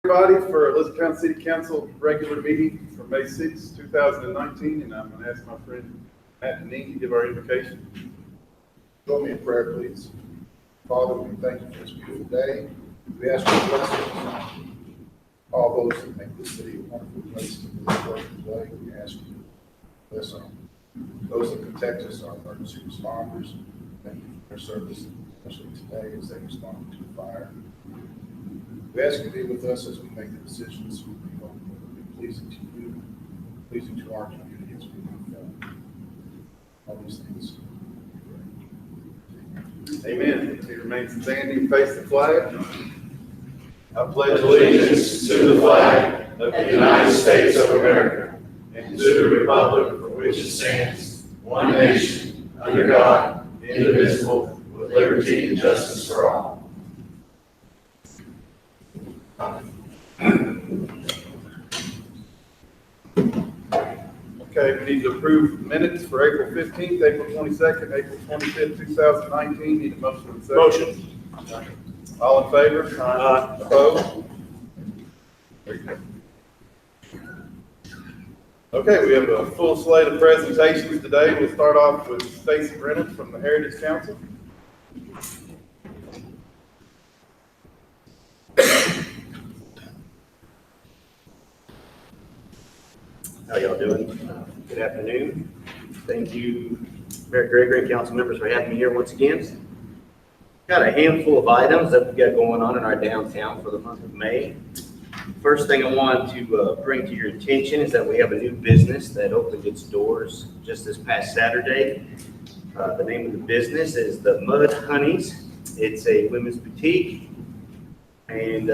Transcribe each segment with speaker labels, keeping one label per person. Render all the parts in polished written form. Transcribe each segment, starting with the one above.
Speaker 1: Everybody for Elizabeth County City Council regular meeting for May 6, 2019, and I'm going to ask my friend Matt Deneen to give our invocation.
Speaker 2: Join me in prayer, please. Father, we thank you for this beautiful day. We ask for blessings on all those that make this city a wonderful place to live, work, and play. We ask you to bless those that protect us, our emergency responders. Thank you for their service, especially today as they respond to fire. We ask you to be with us as we make the decisions we hope will be pleasing to you, pleasing to our community as we move forward. All these things.
Speaker 1: Amen. He remains standing, face the flag. I pledge
Speaker 3: allegiance to the flag of the United States of America and to the republic for which it stands, one nation, under God, indivisible, with liberty and justice for all.
Speaker 1: Okay, we need to approve minutes for April 15th, April 22nd, April 25th, 2019. Need a motion and second.
Speaker 3: Motion.
Speaker 1: All in favor? Aye. Opposed? Very good. Okay, we have a full slate of presentations today. We'll start off with Stacy Reynolds from the Heritage Council.
Speaker 4: How y'all doing? Good afternoon. Thank you, Mayor Gregory and council members, for having me here once again. Got a handful of items that we've got going on in our downtown for the month of May. First thing I want to bring to your attention is that we have a new business that opened its doors just this past Saturday. The name of the business is the Mud Honeys. It's a women's boutique. And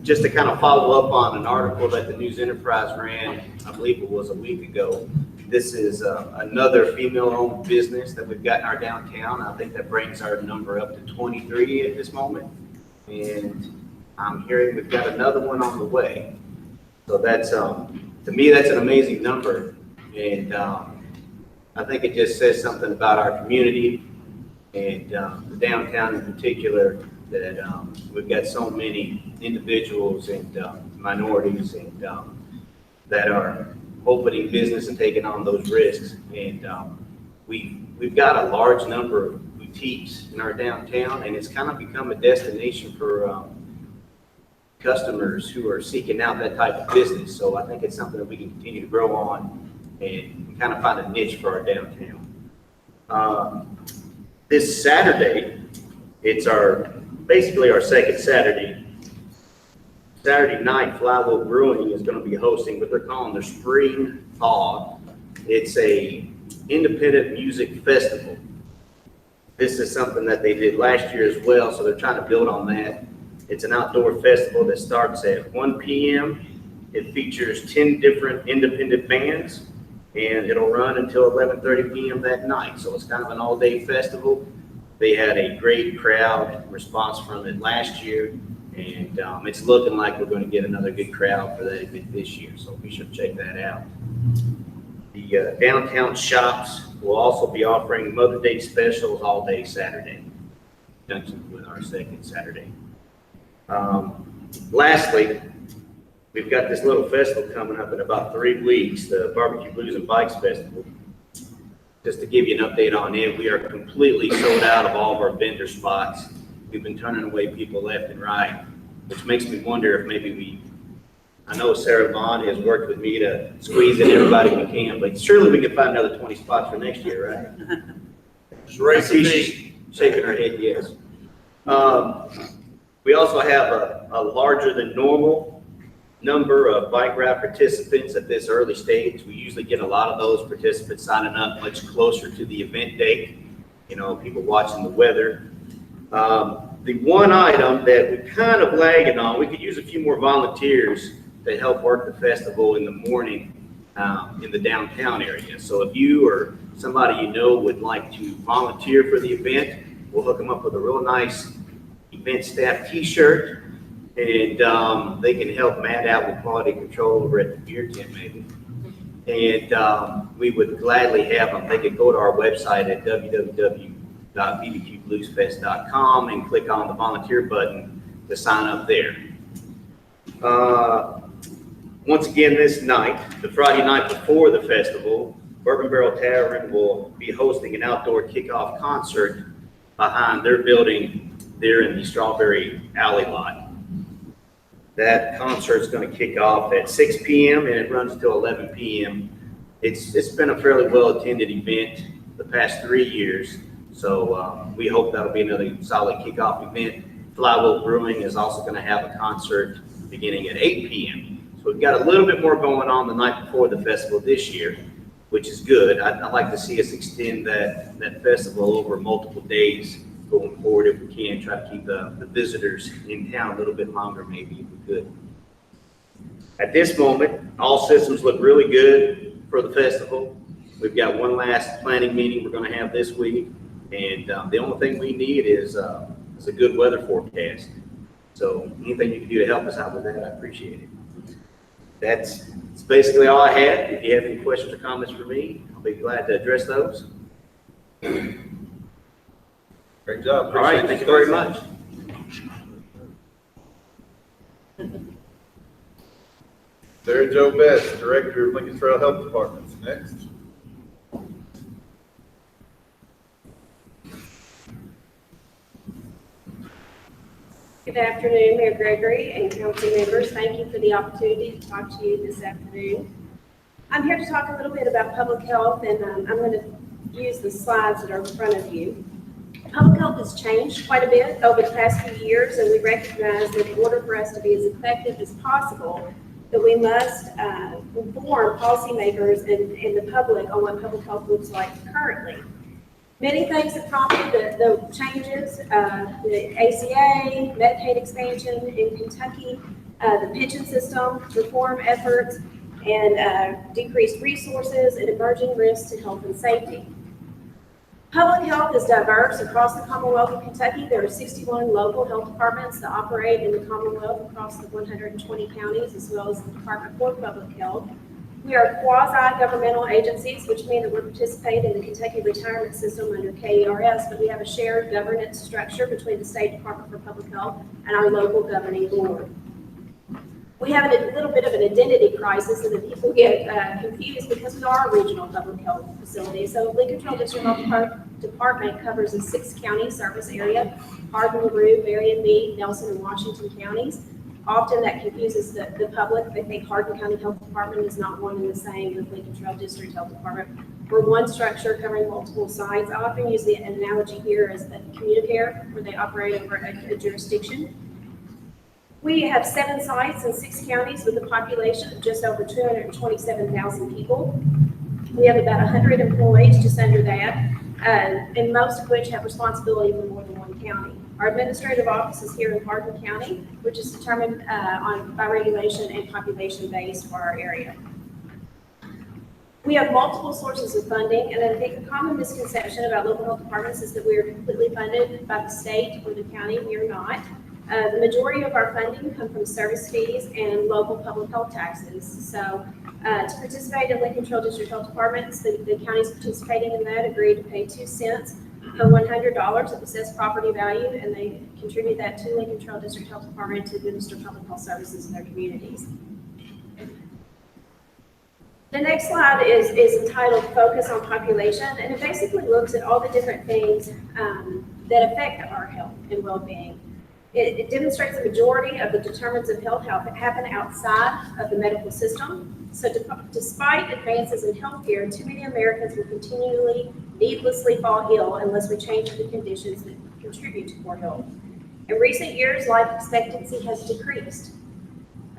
Speaker 4: just to kind of follow up on an article that the News Enterprise ran, I believe it was a week ago. This is another female-owned business that we've got in our downtown. I think that brings our number up to 23 at this moment. And I'm hearing we've got another one on the way. So that's, to me, that's an amazing number. And I think it just says something about our community and the downtown in particular, that we've got so many individuals and minorities and that are opening business and taking on those risks. And we've got a large number of boutiques in our downtown, and it's kind of become a destination for customers who are seeking out that type of business. So I think it's something that we can continue to grow on and kind of find a niche for our downtown. This Saturday, it's basically our second Saturday. Saturday night, Flywheel Brewing is going to be hosting what they're calling their Spring Thaw. It's a independent music festival. This is something that they did last year as well, so they're trying to build on that. It's an outdoor festival that starts at 1 p.m. It features 10 different independent bands, and it'll run until 11:30 p.m. that night. So it's kind of an all-day festival. They had a great crowd response from it last year, and it's looking like we're going to get another good crowd for that event this year, so be sure to check that out. The downtown shops will also be offering Mother's Day specials all day Saturday, in conjunction with our second Saturday. Lastly, we've got this little festival coming up in about 3 weeks, the Barbecue Blues and Bikes Festival. Just to give you an update on it, we are completely sold out of all of our vendor spots. We've been turning away people left and right, which makes me wonder if maybe I know Sarah Vaughn has worked with me to squeeze in everybody we can, but surely we can find another 20 spots for next year, right? I see she's shaking her head, yes. We also have a larger than normal number of bike ride participants at this early stage. We usually get a lot of those participants signing up much closer to the event date, you know, people watching the weather. The one item that we're kind of lagging on, we could use a few more volunteers to help work the festival in the morning in the downtown area. So if you or somebody you know would like to volunteer for the event, we'll hook them up with a real nice event staff t-shirt, and they can help Matt out with quality control over at the beer tent maybe. And we would gladly have them. They could go to our website at www.bbqbluesfest.com and click on the volunteer button to sign up there. Once again, this night, the Friday night before the festival, Bourbon Barrel Tavern will be hosting an outdoor kickoff concert behind their building there in the Strawberry Alley lot. That concert's going to kick off at 6 p.m. and it runs till 11 p.m. It's been a fairly well-attended event the past 3 years, so we hope that'll be another solid kickoff event. Flywheel Brewing is also going to have a concert beginning at 8 p.m. So we've got a little bit more going on the night before the festival this year, which is good. I'd like to see us extend that festival over multiple days going forward if we can, try to keep the visitors in town a little bit longer maybe if we could. At this moment, all systems look really good for the festival. We've got one last planning meeting we're going to have this week, and the only thing we need is a good weather forecast. So anything you can do to help us out with that, I appreciate it. That's basically all I had. If you have any questions or comments for me, I'll be glad to address those.
Speaker 1: Great job.
Speaker 4: All right, thank you very much.
Speaker 1: Sarah Jo Best, Director of Lincoln Trail Health Department, is next.
Speaker 5: Good afternoon, Mayor Gregory and council members. Thank you for the opportunity to talk to you this afternoon. I'm here to talk a little bit about public health, and I'm going to use the slides that are in front of you. Public health has changed quite a bit over the past few years, and we recognize that in order for us to be as effective as possible, that we must inform policymakers and the public on what public health looks like currently. Many things have prompted the changes, the ACA, Medicaid expansion in Kentucky, the pension system reform efforts, and decreased resources and emerging risks to health and safety. Public health is diverse across the Commonwealth of Kentucky. There are 61 local health departments that operate in the Commonwealth across the 120 counties, as well as the Department for Public Health. We are quasi-governmental agencies, which mean that we participate in the Kentucky retirement system under KERS, but we have a shared governance structure between the State Department for Public Health and our local governing board. We have a little bit of an identity crisis, and that people get confused because we are a regional public health facility. So Lincoln Trail District Health Department covers a 6-county service area: Hardin, LaRue, Marion, Meade, Nelson, and Washington counties. Often that confuses the public. They think Hardin County Health Department is not one and the same with Lincoln Trail District Health Department. We're one structure covering multiple sites. I often use the analogy here as the Communicare, where they operate over a jurisdiction. We have 7 sites in 6 counties with a population of just over 227,000 people. We have about 100 employees, just under that, and most of which have responsibility for more than one county. Our administrative office is here in Hardin County, which is determined by regulation and population base for our area. We have multiple sources of funding, and I think a common misconception about local health departments is that we are completely funded by the state or the county. We are not. The majority of our funding come from service fees and local public health taxes. So to participate in Lincoln Trail District Health Departments, the counties participating in that agreed to pay 2 cents per $100 of assessed property value, and they contribute that to Lincoln Trail District Health Department to administer public health services in their communities. The next slide is entitled Focus on Population, and it basically looks at all the different things that affect our health and well-being. It demonstrates the majority of the determinants of health happen outside of the medical system. So despite advances in healthcare, too many Americans will continually needlessly fall ill unless we change the conditions that contribute to poor health. In recent years, life expectancy has decreased.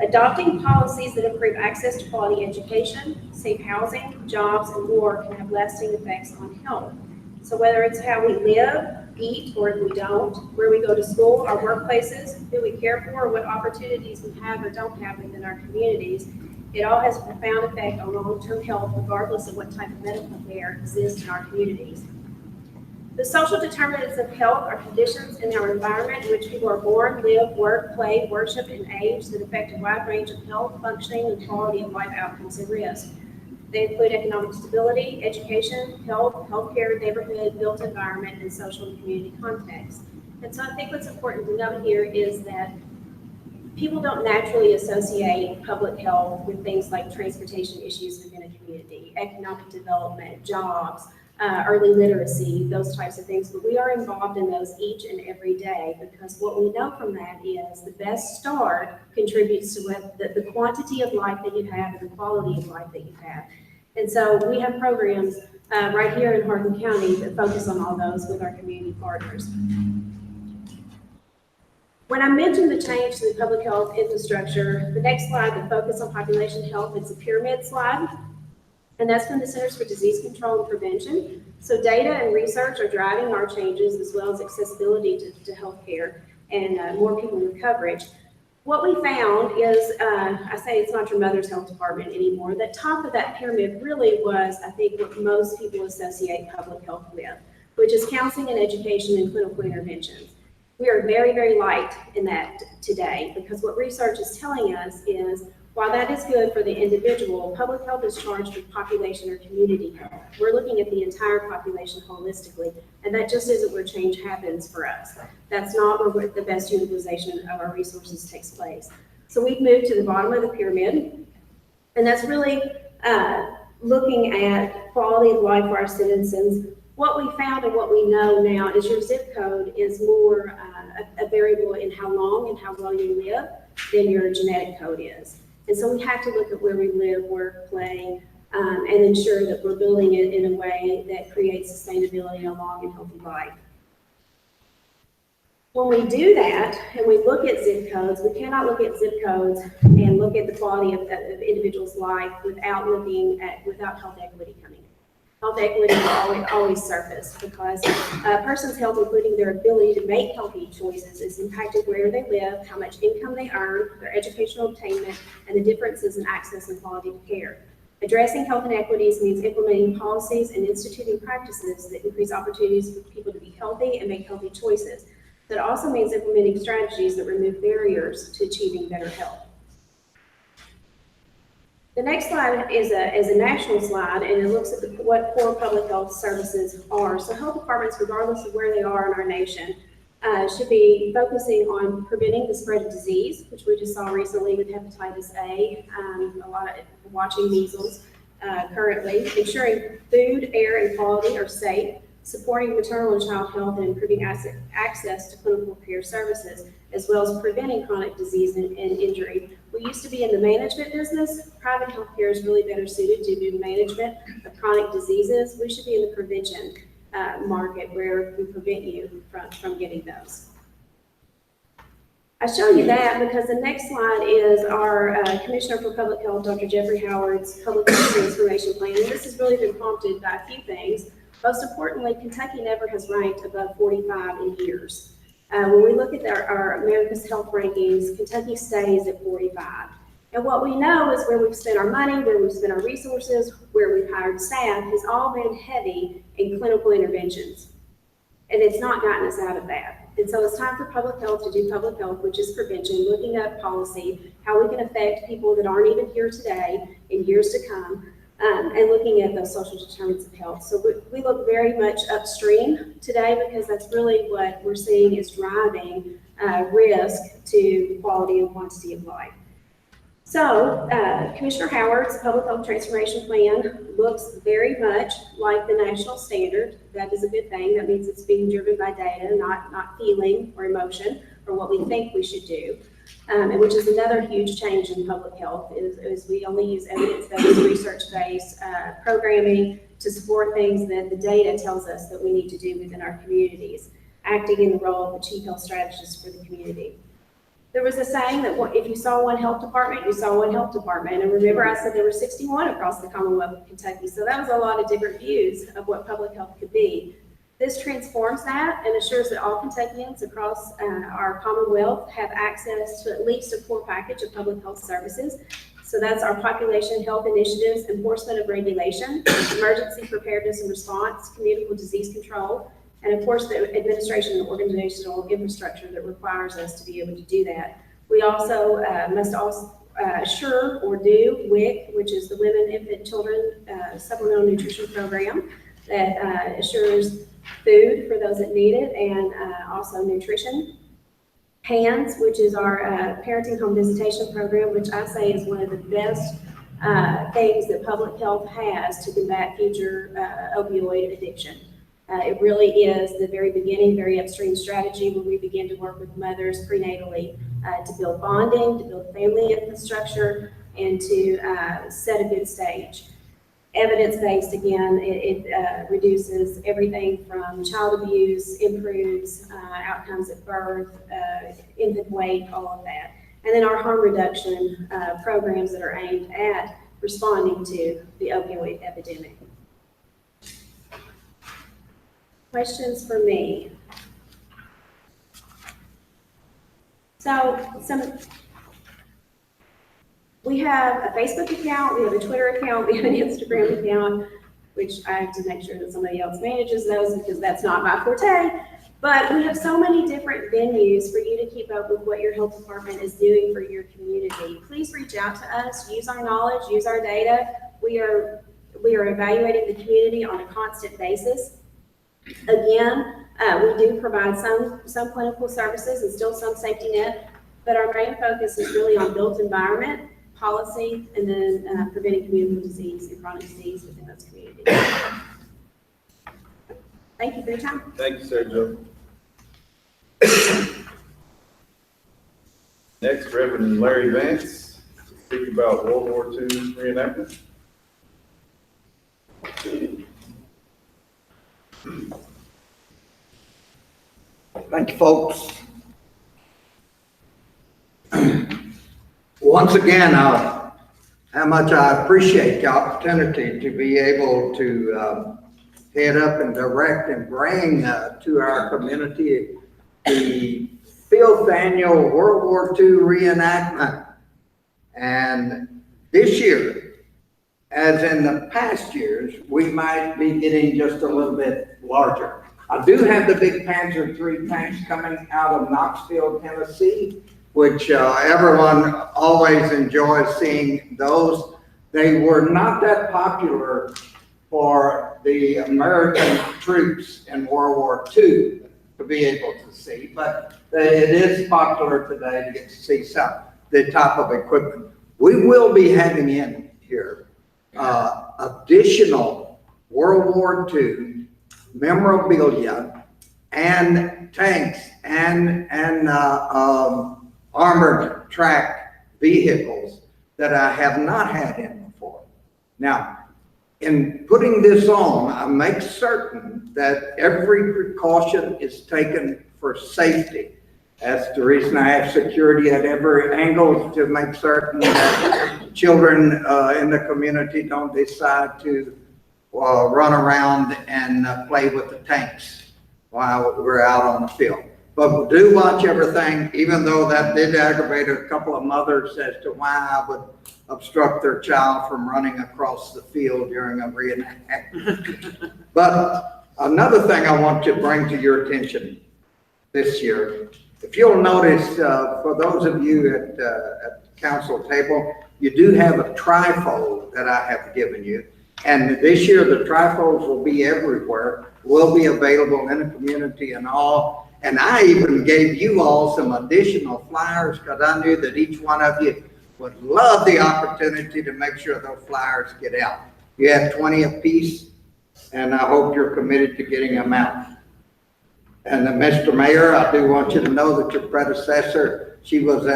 Speaker 5: Adopting policies that improve access to quality education, safe housing, jobs, and more can have lasting effects on health. So whether it's how we live, eat, or if we don't, where we go to school, our workplaces, who we care for, what opportunities we have or don't have within our communities, it all has a profound effect on long-term health, regardless of what type of medical care exists in our communities. The social determinants of health are conditions in our environment in which people are born, live, work, play, worship, and age that affect a wide range of health, functioning, and quality of life outcomes and risks. They include economic stability, education, health, healthcare, neighborhood, built environment, and social and community context. And so I think what's important to note here is that people don't naturally associate public health with things like transportation issues within a community, economic development, jobs, early literacy, those types of things. But we are involved in those each and every day, because what we know from that is the best start contributes to what the quantity of life that you have and the quality of life that you have. And so we have programs right here in Hardin County that focus on all those with our community partners. When I mentioned the change to the public health infrastructure, the next slide, the focus on population health, it's a pyramid slide. And that's from the Centers for Disease Control and Prevention. So data and research are driving our changes, as well as accessibility to healthcare and more people with coverage. What we found is, I say it's not your mother's health department anymore. The top of that pyramid really was, I think, what most people associate public health with, which is counseling and education and clinical interventions. We are very, very light in that today, because what research is telling us is, while that is good for the individual, public health is charged with population or community health. We're looking at the entire population holistically, and that just isn't where change happens for us. That's not where the best utilization of our resources takes place. So we've moved to the bottom of the pyramid, and that's really looking at quality of life for our citizens. What we found and what we know now is your zip code is more a variable in how long and how well you live than your genetic code is. And so we have to look at where we live, work, play, and ensure that we're building it in a way that creates sustainability and a long and healthy life. When we do that, and we look at zip codes, we cannot look at zip codes and look at the quality of individual's life without health equity coming in. Health equity will always surface, because a person's health, including their ability to make healthy choices, is impacted where they live, how much income they earn, their educational attainment, and the differences in access and quality of care. Addressing health inequities means implementing policies and instituting practices that increase opportunities for people to be healthy and make healthy choices. That also means implementing strategies that remove barriers to achieving better health. The next slide is a national slide, and it looks at what core public health services are. So health departments, regardless of where they are in our nation, should be focusing on preventing the spread of disease, which we just saw recently with hepatitis A, a lot of watching measles currently, ensuring food, air, and quality are safe, supporting maternal and child health, and improving access to clinical care services, as well as preventing chronic disease and injury. We used to be in the management business. Private healthcare is really better suited to do management of chronic diseases. We should be in the prevention market, where we prevent you from getting those. I show you that because the next slide is our Commissioner for Public Health, Dr. Jeffrey Howard's Public Health Transformation Plan. And this has really been prompted by a few things. Most importantly, Kentucky never has ranked above 45 in years. When we look at our America's Health rankings, Kentucky stays at 45. And what we know is where we've spent our money, where we've spent our resources, where we've hired staff, has all been heavy in clinical interventions. And it's not gotten us out of that. And so it's time for public health to do public health, which is prevention, looking at policy, how we can affect people that aren't even here today in years to come, and looking at those social determinants of health. So we look very much upstream today, because that's really what we're seeing is driving risk to quality and quantity of life. So Commissioner Howard's Public Health Transformation Plan looks very much like the national standard. That is a good thing. That means it's being driven by data, not feeling or emotion or what we think we should do. And which is another huge change in public health, is we only use evidence-based, research-based programming to support things that the data tells us that we need to do within our communities, acting in the role of the chief health strategist for the community. There was a saying that if you saw one health department, you saw one health department. And remember, I said there were 61 across the Commonwealth of Kentucky. So that was a lot of different views of what public health could be. This transforms that and assures that all Kentuckians across our Commonwealth have access to at least a core package of public health services. So that's our population health initiatives, enforcement of regulation, emergency preparedness and response, communicable disease control, and of course the administration and organizational infrastructure that requires us to be able to do that. We also must also assure or do WIC, which is the Women, Infant, Children Supplemental Nutrition Program, that assures food for those that need it, and also nutrition. PANS, which is our Parenting Home Visitation Program, which I say is one of the best things that public health has to combat future opioid addiction. It really is the very beginning, very upstream strategy where we begin to work with mothers prenatally to build bonding, to build family infrastructure, and to set a good stage. Evidence-based, again, it reduces everything from child abuse, improves outcomes at birth, infant weight, all of that. And then our harm reduction programs that are aimed at responding to the opioid epidemic. Questions for me? We have a Facebook account, we have a Twitter account, we have an Instagram account, which I have to make sure that somebody else manages those because that's not my forte. But we have so many different venues for you to keep up with what your health department is doing for your community. Please reach out to us, use our knowledge, use our data. We are evaluating the community on a constant basis. Again, we do provide some clinical services and still some safety net, but our main focus is really on built environment, policy, and then preventing communicable disease and chronic disease within those communities. Thank you for your time.
Speaker 1: Thank you, Sarah Jo. Next, Reverend Larry Vance to speak about World War II reenactment.
Speaker 6: Thank you, folks. Once again, how much I appreciate the opportunity to be able to head up and direct and bring to our community the 5th annual World War II reenactment. And this year, as in the past years, we might be getting just a little bit larger. I do have the big Panzer III tanks coming out of Knoxville, Tennessee, which everyone always enjoys seeing those. They were not that popular for the American troops in World War II to be able to see, but it is popular today to get to see the type of equipment. We will be having in here additional World War II memorabilia and tanks and armored track vehicles that I have not had in before. Now, in putting this on, I make certain that every precaution is taken for safety. That's the reason I have security at every angle, to make certain that children in the community don't decide to run around and play with the tanks while we're out on the field. But we do watch everything, even though that did aggravate a couple of mothers as to why I would obstruct their child from running across the field during a reenactment. But another thing I want to bring to your attention this year, if you'll notice, for those of you at the council table, you do have a trifold that I have given you. And this year, the trifolds will be everywhere, will be available in the community and all. And I even gave you all some additional flyers because I knew that each one of you would love the opportunity to make sure those flyers get out. You have 20 apiece, and I hope you're committed to getting them out. And Mr. Mayor, I do want you to know that your predecessor, she was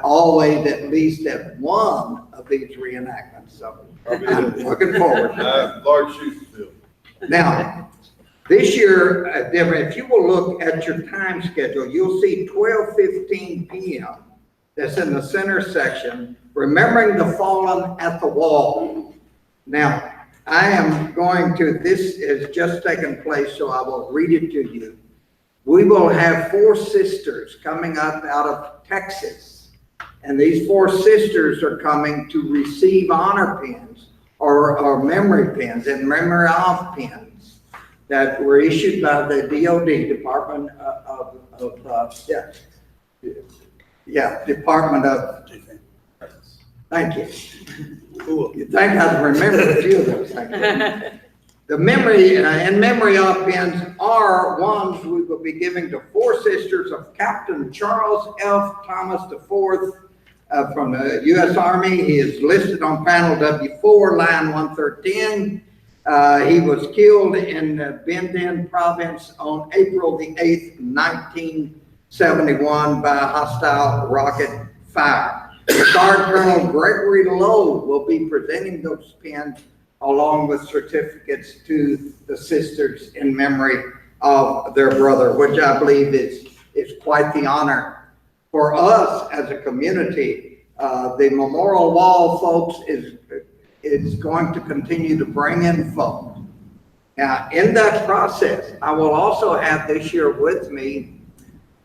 Speaker 6: always at least at one of these reenactments. So I'm looking forward.
Speaker 1: Large shoes to fill.
Speaker 6: Now, this year, if you will look at your time schedule, you'll see 12:15 p.m. That's in the center section, remembering the fallen at the wall. Now, I am going to, this has just taken place, so I will read it to you. We will have 4 sisters coming up out of Texas. And these 4 sisters are coming to receive honor pins or memory pins and memory of pins that were issued by the DOD, Department Department of Defense. Thank you. Cool. You think I'd remember a few of those things. The memory, in memory of pins are ones we will be giving to four sisters of Captain Charles F. Thomas IV from the U.S. Army. He is listed on panel W4, line 113. He was killed in Binh Dinh province on April the 8th, 1971 by a hostile rocket fire. Guard Colonel Gregory Lowe will be presenting those pins along with certificates to the sisters in memory of their brother, which I believe is quite the honor for us as a community. The memorial wall, folks, is going to continue to bring in folks. Now, in that process, I will also have this year with me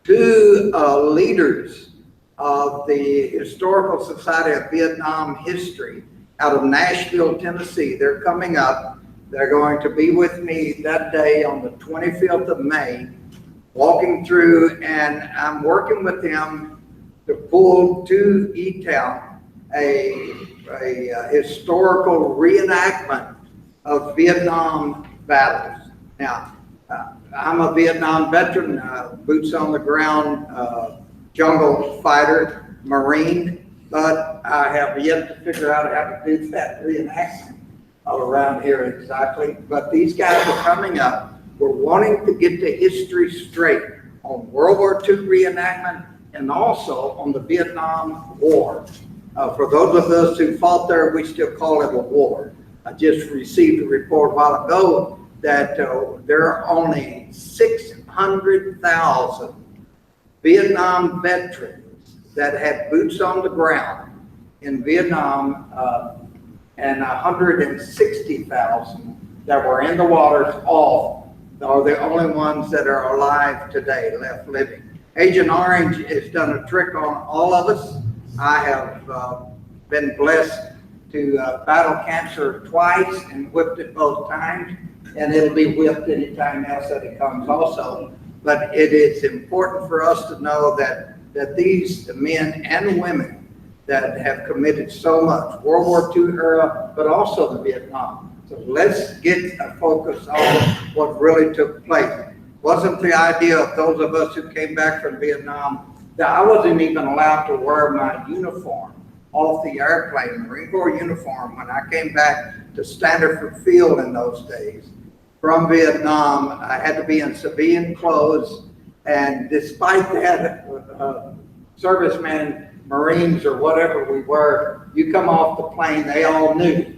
Speaker 6: two leaders of the Historical Society of Vietnam History out of Nashville, Tennessee. They're coming up. They're going to be with me that day on the 25th of May, walking through, and I'm working with them to pull to E-Town a historical reenactment of Vietnam battles. Now, I'm a Vietnam veteran, boots on the ground, jungle fighter, Marine, but I have yet to figure out how to do that reenactment all around here exactly. But these guys are coming up. We're wanting to get the history straight on World War II reenactment and also on the Vietnam War. For those of us who fought there, we still call it a war. I just received a report a while ago that there are only 600,000 Vietnam veterans that had boots on the ground in Vietnam, and 160,000 that were in the waters. All are the only ones that are alive today, left living. Agent Orange has done a trick on all of us. I have been blessed to battle cancer twice and whipped it both times, and it'll be whipped anytime else that it comes also. But it is important for us to know that these men and women that have committed so much, World War II era, but also the Vietnam. So let's get a focus on what really took place. Wasn't the idea of those of us who came back from Vietnam that I wasn't even allowed to wear my uniform off the airplane, Marine Corps uniform, when I came back to Standerford Field in those days. From Vietnam, I had to be in civilian clothes, and despite that, servicemen, Marines, or whatever we were, you come off the plane, they all knew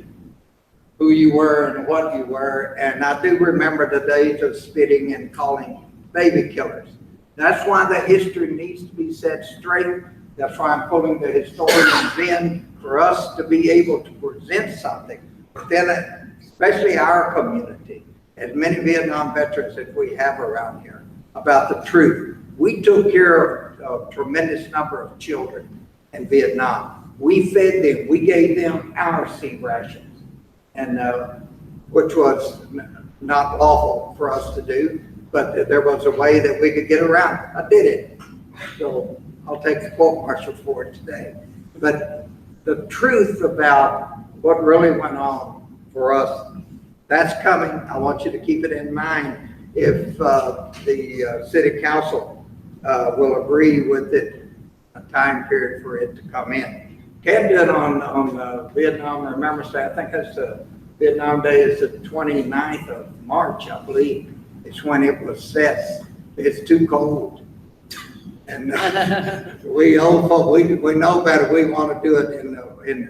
Speaker 6: who you were and what you were. And I do remember the days of spitting and calling baby killers. That's why the history needs to be set straight. That's why I'm pulling the historians in for us to be able to present something. But then, especially our community, as many Vietnam veterans that we have around here, about the truth. We took care of a tremendous number of children in Vietnam. We fed them, we gave them our seed rations, and which was not lawful for us to do, but there was a way that we could get around it. I did it. So I'll take the quote martial for it today. But the truth about what really went on for us, that's coming. I want you to keep it in mind if the city council will agree with it, a time period for it to come in. Camden on Vietnam Remembrance Day, I think that's Vietnam Day is the 29th of March, I believe. It's when it was set. It's too cold. And we old folk, we know better. We want to do it in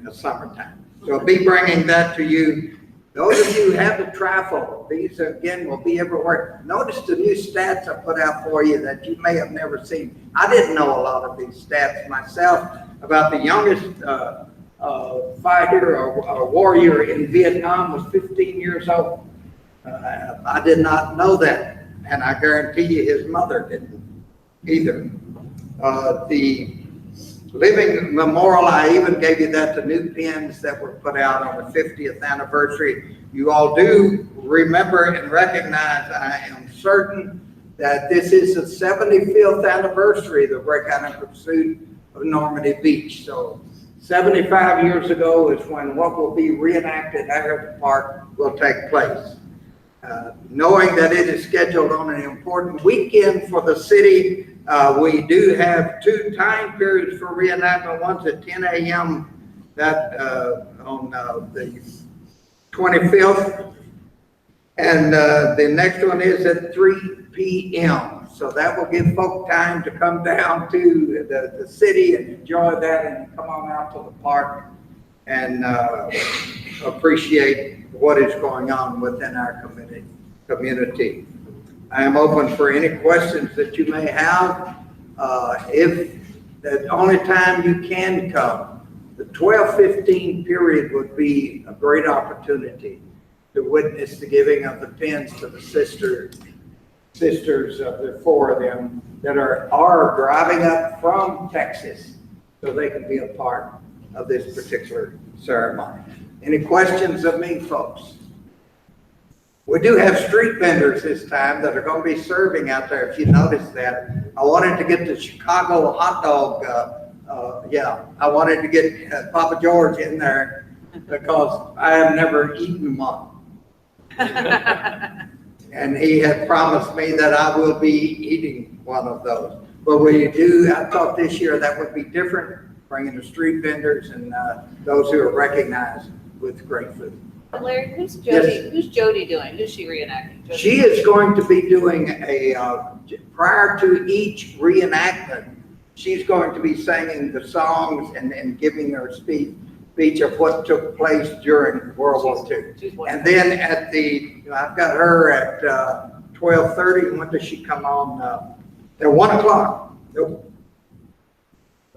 Speaker 6: the summertime. So I'll be bringing that to you. Those of you who have the travel, these again will be everywhere. Notice the new stats I put out for you that you may have never seen. I didn't know a lot of these stats myself about the youngest fighter or warrior in Vietnam was 15 years old. I did not know that, and I guarantee you his mother didn't either. The living memorial, I even gave you that, the new pins that were put out on the 50th anniversary. You all do remember and recognize, I am certain, that this is the 75th anniversary of the breakout and pursuit of Normandy Beach. So 75 years ago is when what will be reenacted there at the park will take place. Knowing that it is scheduled on an important weekend for the city, we do have 2 time periods for reenactment. One's at 10 a.m. On the 25th, and the next one is at 3 p.m. So that will give folk time to come down to the city and enjoy that, and come on out to the park and appreciate what is going on within our community. I am open for any questions that you may have. If the only time you can come, the 12:15 period would be a great opportunity to witness the giving of the pins to the sisters of the 4 of them that are driving up from Texas, so they can be a part of this particular ceremony. Any questions of me, folks? We do have street vendors this time that are going to be serving out there, if you notice that. I wanted to get the Chicago hot dog, I wanted to get Papa George in there because I have never eaten one. And he had promised me that I will be eating one of those. But I thought this year that would be different, bringing the street vendors and those who are recognized with great food.
Speaker 7: Larry, who's Jody?
Speaker 6: Yes.
Speaker 7: Who's Jody doing? Who's she reenacting? Jody?
Speaker 6: She is going to be doing prior to each reenactment, she's going to be singing the songs and giving her speech of what took place during World War II. And then I've got her at 12:30. When does she come on? At 1 o'clock. Nope.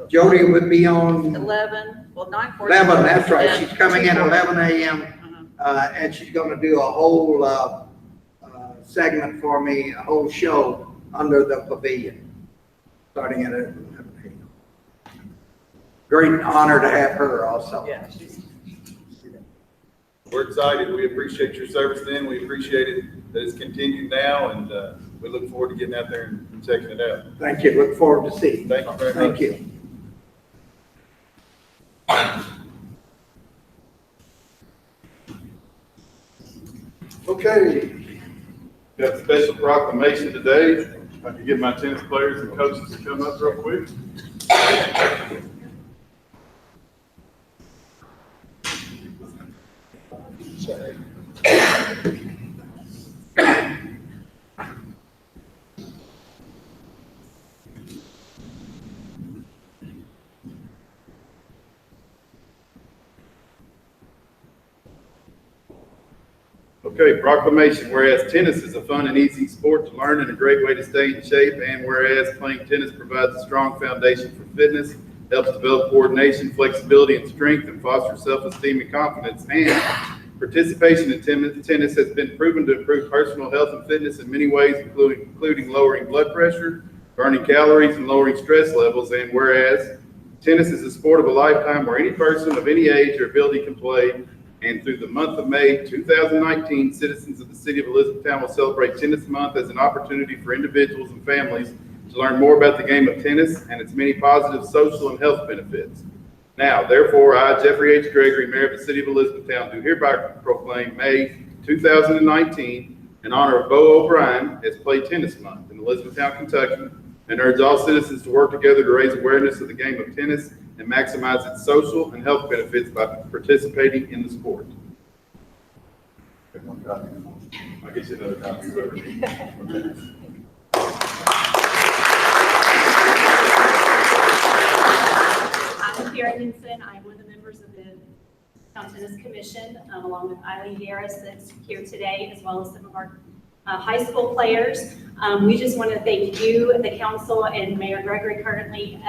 Speaker 6: Jody would be on
Speaker 7: 11, well, 9:40.
Speaker 6: 11, that's right. She's coming in 11 a.m. And she's going to do a whole segment for me, a whole show under the pavilion, starting at 11 a.m. Great honor to have her also.
Speaker 7: Yeah.
Speaker 1: We're excited. We appreciate your service then. We appreciate it that it's continued now, and we look forward to getting out there and checking it out.
Speaker 6: Thank you. Look forward to seeing you.
Speaker 1: Thank you very much.
Speaker 6: Thank you.
Speaker 1: Okay. Got a special proclamation today. If I can get my tennis players and coaches to come up real quick. Okay, proclamation, whereas tennis is a fun and easy sport to learn and a great way to stay in shape, and whereas playing tennis provides a strong foundation for fitness, helps develop coordination, flexibility, and strength, and fosters self-esteem and confidence, and participation in tennis has been proven to improve personal health and fitness in many ways, including lowering blood pressure, burning calories, and lowering stress levels, and whereas tennis is a sport of a lifetime where any person of any age or ability can play. And through the month of May 2019, citizens of the city of Elizabethtown will celebrate Tennis Month as an opportunity for individuals and families to learn more about the game of tennis and its many positive social and health benefits. Now, therefore, I, Jeffrey H. Gregory, Mayor of the city of Elizabethtown, do hereby proclaim May 2019 in honor of Bo O'Brien as Play Tennis Month in Elizabethtown, Kentucky, and urge all citizens to work together to raise awareness of the game of tennis and maximize its social and health benefits by participating in the sport. I'll get you another copy.
Speaker 8: I'm Karen Hinson. I'm one of the members of the Town Tennis Commission, along with Eileen Harris that's here today, as well as some of our high school players. We just want to thank you, the council, and Mayor Gregory currently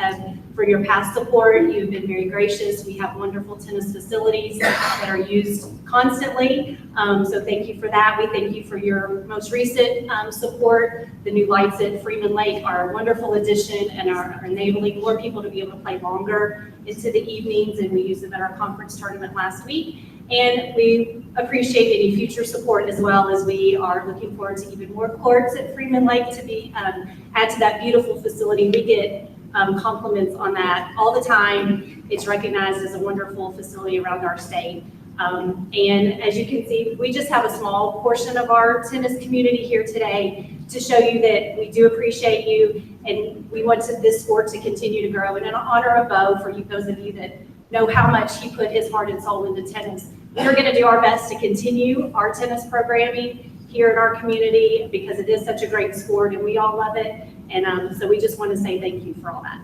Speaker 8: for your past support. You've been very gracious. We have wonderful tennis facilities that are used constantly. So thank you for that. We thank you for your most recent support. The new lights at Freeman Lake are a wonderful addition and are enabling more people to be able to play longer into the evenings, and we used them at our conference tournament last week. And we appreciate any future support, as well as we are looking forward to even more courts at Freeman Lake to be add to that beautiful facility. We get compliments on that all the time. It's recognized as a wonderful facility around our state. And as you can see, we just have a small portion of our tennis community here today to show you that we do appreciate you, and we want this sport to continue to grow. And in honor of Bo, for you, those of you that know how much he put his heart and soul into tennis, we're going to do our best to continue our tennis programming here in our community because it is such a great sport and we all love it. And so we just want to say thank you for all that.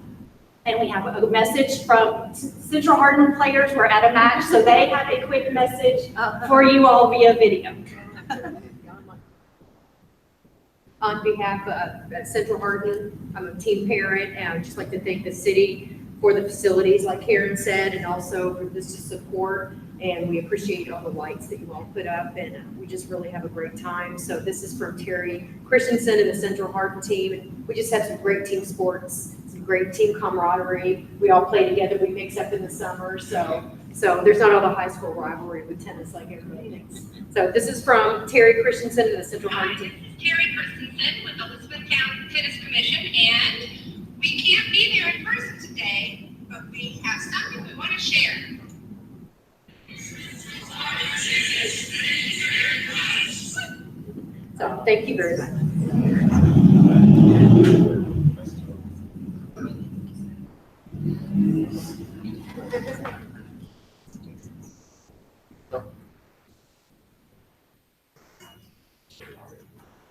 Speaker 8: And we have a message from Central Hardin players. We're at a match, so they have a quick message for you all via video.
Speaker 9: On behalf of Central Hardin, I'm a team parent, and I'd just like to thank the city for the facilities, like Karen said, and also for this support. And we appreciate all the lights that you all put up, and we just really have a great time. So this is from Terry Christensen and the Central Hardin team. And we just have some great team sports, some great team camaraderie. We all play together. We mix up in the summer. So there's not all the high school rivalry with tennis like everybody thinks. So this is from Terry Christensen and the Central Hardin team.
Speaker 10: Terry Christensen with the Elizabethtown Tennis Commission, and we can't be there in person today, but we have something we want to share.
Speaker 9: So thank you very much.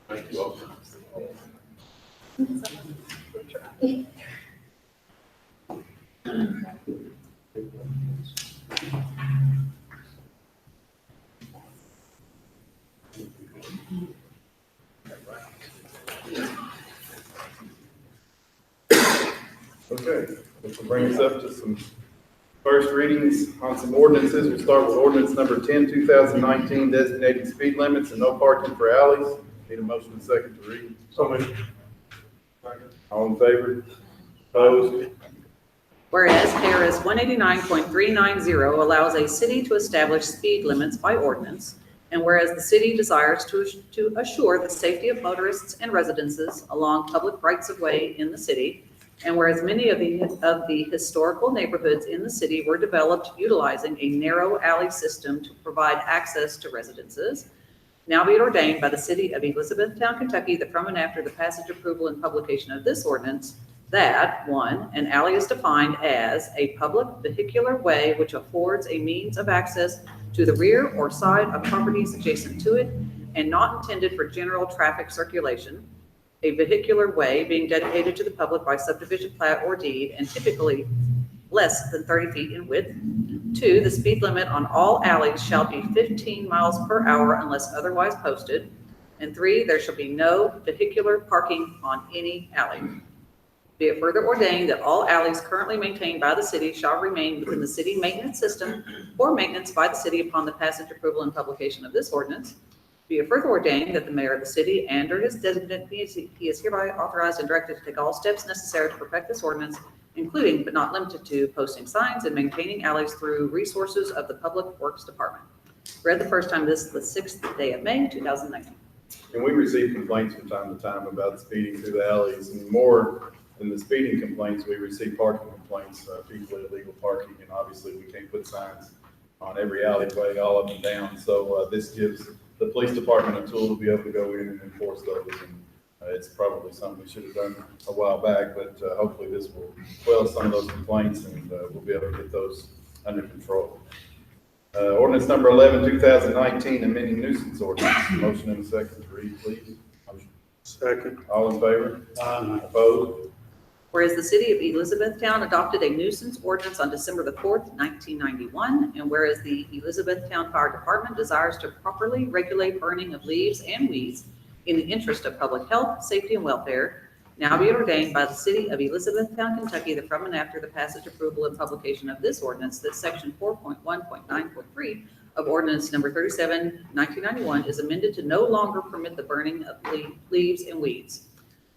Speaker 1: Thank you all. Okay, this will bring us up to some first readings on some ordinances. We'll start with ordinance number 10, 2019, designating speed limits and no parking for alleys. Need a motion and second to read.
Speaker 3: So moved.
Speaker 1: All in favor? Opposed?
Speaker 7: Whereas KRS 189.390 allows a city to establish speed limits by ordinance, and whereas the city desires to assure the safety of motorists and residences along public rights-of-way in the city, and whereas many of the historical neighborhoods in the city were developed utilizing a narrow alley system to provide access to residences, now be it ordained by the city of Elizabethtown, Kentucky, that from and after the passage, approval, and publication of this ordinance, that, 1, an alley is defined as a public vehicular way which affords a means of access to the rear or side of properties adjacent to it and not intended for general traffic circulation, a vehicular way being dedicated to the public by subdivision, plat, or deed, and typically less than 30 feet in width. 2, the speed limit on all alleys shall be 15 miles per hour unless otherwise posted. And 3, there shall be no vehicular parking on any alley. Be it further ordained that all alleys currently maintained by the city shall remain within the city maintenance system or maintenance by the city upon the passage, approval, and publication of this ordinance. Be it further ordained that the mayor of the city and or his designate, he is hereby authorized and directed to take all steps necessary to perfect this ordinance, including but not limited to posting signs and maintaining alleys through resources of the Public Works Department. Read the first time, this is the 6th day of May, 2019.
Speaker 1: And we receive complaints from time to time about speeding through the alleys, and more than the speeding complaints, we receive parking complaints, people with illegal parking, and obviously we can't put signs on every alleyway all up and down. So this gives the police department a tool to be able to go in and enforce those. And it's probably something we should have done a while back, but hopefully this will quell some of those complaints and we'll be able to get those under control. Ordinance number 11, 2019, amending nuisance ordinance. Motion and a second to read, please. Motion.
Speaker 3: Second.
Speaker 1: All in favor? Opposed?
Speaker 7: Whereas the city of Elizabethtown adopted a nuisance ordinance on December the 4th, 1991, and whereas the Elizabethtown Fire Department desires to properly regulate burning of leaves and weeds in the interest of public health, safety, and welfare, now be it ordained by the city of Elizabethtown, Kentucky, that from and after the passage, approval, and publication of this ordinance, that section 4.1.9.3 of ordinance number 37, 1991 is amended to no longer permit the burning of leaves and weeds.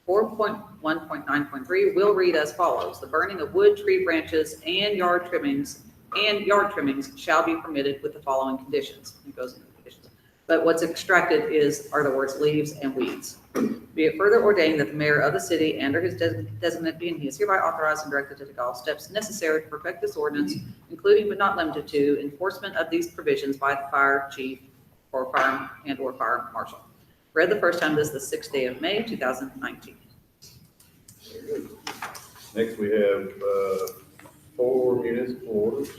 Speaker 7: 4.1.9.3 will read as follows: the burning of wood, tree branches, and yard trimmings shall be permitted with the following conditions. It goes into the conditions. but what's extracted are the words leaves and weeds. Be it further ordained that the mayor of the city and or his designate be and he is hereby authorized and directed to take all steps necessary to perfect this ordinance, including but not limited to enforcement of these provisions by the fire chief or fire and or fire marshal. Read the first time this the 6th day of May, 2019.
Speaker 1: Next, we have 4 municipal orders.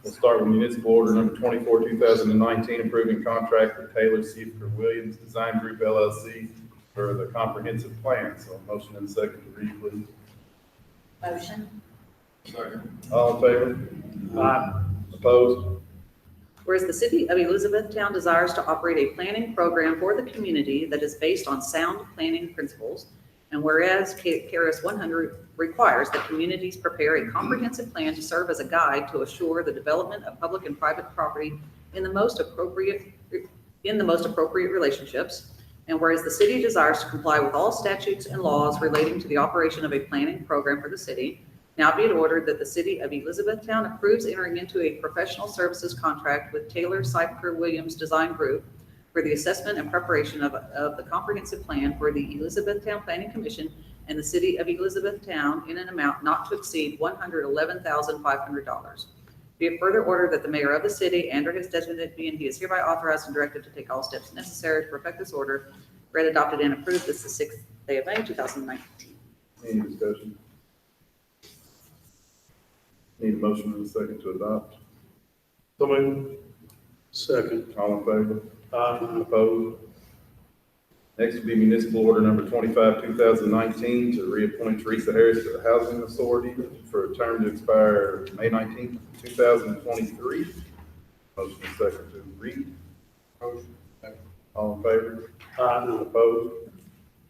Speaker 1: We'll start with municipal order number 24, 2019, approving contract with Taylor Seifert Williams Design Group LLC for the comprehensive plan. So motion and second to read, please.
Speaker 8: Motion.
Speaker 1: All in favor? Aye. Opposed?
Speaker 7: Whereas the city of Elizabethtown desires to operate a planning program for the community that is based on sound planning principles, and whereas KRS 100 requires that communities prepare a comprehensive plan to serve as a guide to assure the development of public and private property in the most appropriate relationships, and whereas the city desires to comply with all statutes and laws relating to the operation of a planning program for the city, now be it ordered that the city of Elizabethtown approves entering into a professional services contract with Taylor Seifert Williams Design Group for the assessment and preparation of the comprehensive plan for the Elizabethtown Planning Commission and the city of Elizabethtown in an amount not to exceed $111,500. Be it further ordered that the mayor of the city and or his designate be and he is hereby authorized and directed to take all steps necessary to perfect this order. Read, adopted, and approved this the 6th day of May, 2019.
Speaker 1: Any discussion? Need a motion and a second to adopt.
Speaker 3: So moved. Second.
Speaker 1: All in favor? Opposed? Next will be municipal order number 25, 2019, to reappoint Teresa Harris to the Housing Authority for a term to expire May 19th, 2023. Motion and second to read.
Speaker 2: Motion.
Speaker 1: All in favor? Opposed?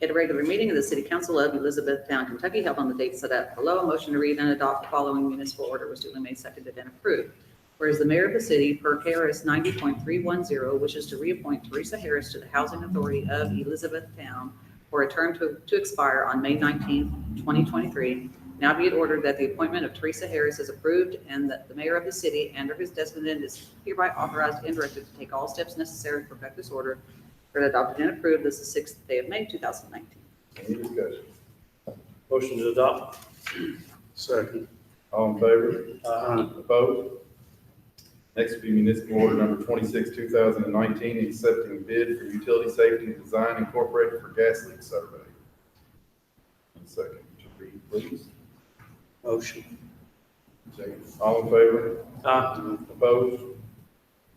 Speaker 7: At a regular meeting of the City Council of Elizabethtown, Kentucky, held on the date set out below, a motion to read and adopt the following municipal order was duly made, seconded, and approved. Whereas the mayor of the city, per KRS 90.310, wishes to reappoint Teresa Harris to the Housing Authority of Elizabethtown for a term to expire on May 19th, 2023. Now be it ordered that the appointment of Teresa Harris is approved and that the mayor of the city and or his designate is hereby authorized and directed to take all steps necessary to perfect this order. Read, adopted, and approved this is the 6th day of May, 2019.
Speaker 1: Any discussion?
Speaker 3: Motion to adopt. Second.
Speaker 1: All in favor? Opposed? Next will be municipal order number 26, 2019, accepting bid for utility safety and design incorporated for gas leak survey. One second to read, please.
Speaker 3: Motion.
Speaker 1: Second. All in favor? Opposed?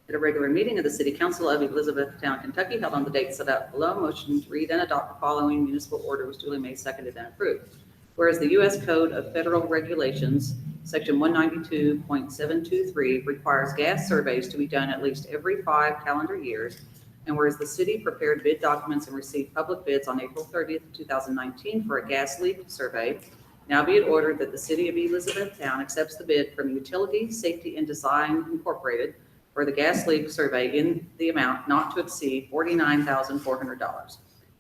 Speaker 7: At a regular meeting of the City Council of Elizabethtown, Kentucky, held on the date set out below, motion to read and adopt the following municipal order was duly made, seconded, and approved. Whereas the U.S. Code of Federal Regulations, Section 192.723, requires gas surveys to be done at least every 5 calendar years, and whereas the city prepared bid documents and received public bids on April 30th, 2019 for a gas leak survey, now be it ordered that the city of Elizabethtown accepts the bid from Utility Safety and Design Incorporated for the gas leak survey in the amount not to exceed $49,400.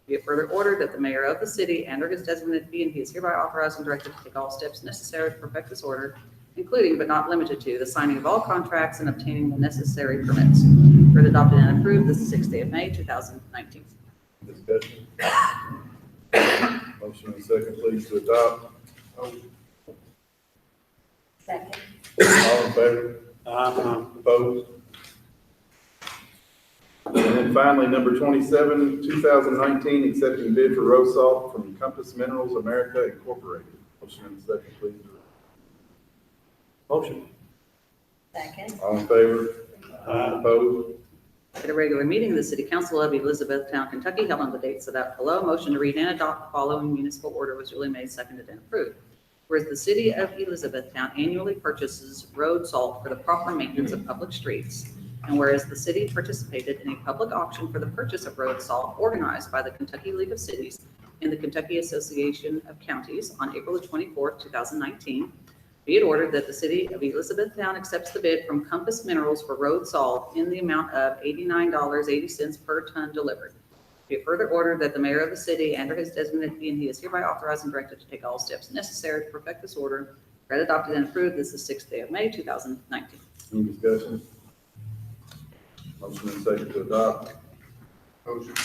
Speaker 7: Be it further ordered that the mayor of the city and or his designate be and he is hereby authorized and directed to take all steps necessary to perfect this order, including but not limited to the signing of all contracts and obtaining the necessary permits. Read, adopted, and approved this is the 6th day of May, 2019.
Speaker 1: Discussion? Motion and second, please, to adopt.
Speaker 8: Second.
Speaker 1: All in favor? Opposed? And then finally, number 27, 2019, accepting bid for road salt from Compass Minerals America Incorporated. Motion and second, please.
Speaker 3: Motion.
Speaker 8: Second.
Speaker 1: All in favor? Opposed?
Speaker 7: At a regular meeting of the City Council of Elizabethtown, Kentucky, held on the date set out below, motion to read and adopt the following municipal order was duly made, seconded, and approved. Whereas the city of Elizabethtown annually purchases road salt for the proper maintenance of public streets, and whereas the city participated in a public auction for the purchase of road salt organized by the Kentucky League of Cities and the Kentucky Association of Counties on April 24th, 2019, be it ordered that the city of Elizabethtown accepts the bid from Compass Minerals for road salt in the amount of $89.80 per ton delivered. Be it further ordered that the mayor of the city and or his designate be and he is hereby authorized and directed to take all steps necessary to perfect this order. Read, adopted, and approved this is the 6th day of May, 2019.
Speaker 1: Any discussion? Motion and second to adopt.
Speaker 2: Motion.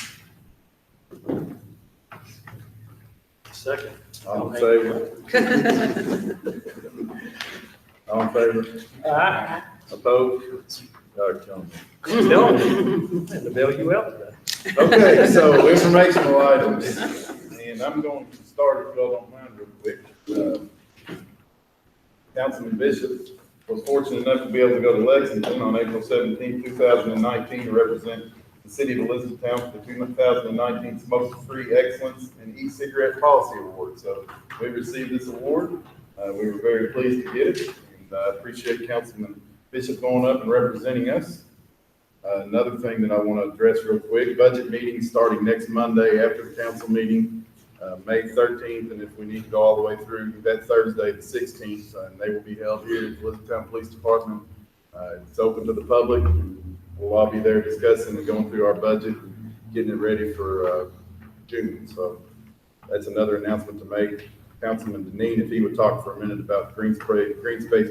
Speaker 4: Second.
Speaker 1: All in favor? All in favor?
Speaker 4: Aye.
Speaker 1: Opposed? Killing me.
Speaker 4: No, and to bail you out today.
Speaker 1: Okay, so informational items, and I'm going to start, if y'all don't mind, real quick. Councilman Bishop was fortunate enough to be able to go to Lexington on April 17, 2019, to represent the city of Elizabethtown for the 2019 Smoke-Free Excellence and E-Cigarette Policy Award. So we received this award. We were very pleased to get it, and I appreciate Councilman Bishop going up and representing us. Another thing that I want to address real quick, budget meetings starting next Monday after the council meeting, May 13th, and if we need to go all the way through that Thursday, the 16th, and they will be held here at the Elizabethtown Police Department. It's open to the public. We'll all be there discussing and going through our budget, getting it ready for June. So that's another announcement to make. Councilman Deneen, if he would talk for a minute about Green Space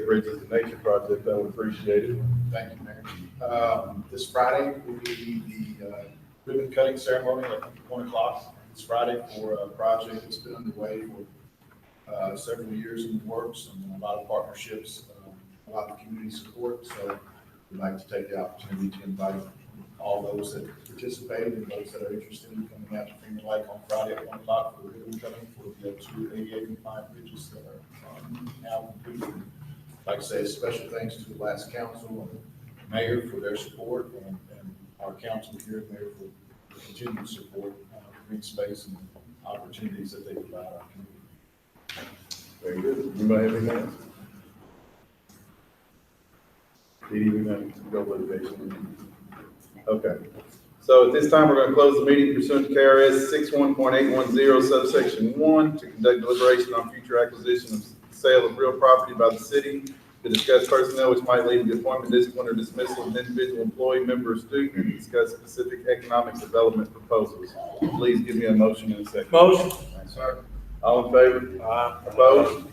Speaker 1: Bridges and Nature Project, I would appreciate it.
Speaker 2: Thank you, Mayor. This Friday will be the ribbon cutting ceremony at 1 o'clock. It's Friday for a project that's been underway for several years in the works, and a lot of partnerships, a lot of community support. So we'd like to take the opportunity to invite all those that participated and those that are interested in coming out to Finger Lake on Friday at 1 o'clock for ribbon cutting for the 288 compliant bridges that are now completed. Like I say, special thanks to the last council and mayor for their support, and our council here, mayor, for continued support for green space and opportunities that they provide our community.
Speaker 1: Very good. Anybody have anything else? Dee Dee, we going to go litigation. Okay. So at this time, we're going to close the meeting pursuant to KRS 61.810 subsection 1 to conduct deliberation on future acquisition of sale of real property by the city, to discuss personnel which might lead to the appointment, discipline, or dismissal of an individual employee, member, or student, and to discuss specific economic development proposals. Please give me a motion in a second.
Speaker 4: Motion.
Speaker 1: Thanks, sir. All in favor? Opposed?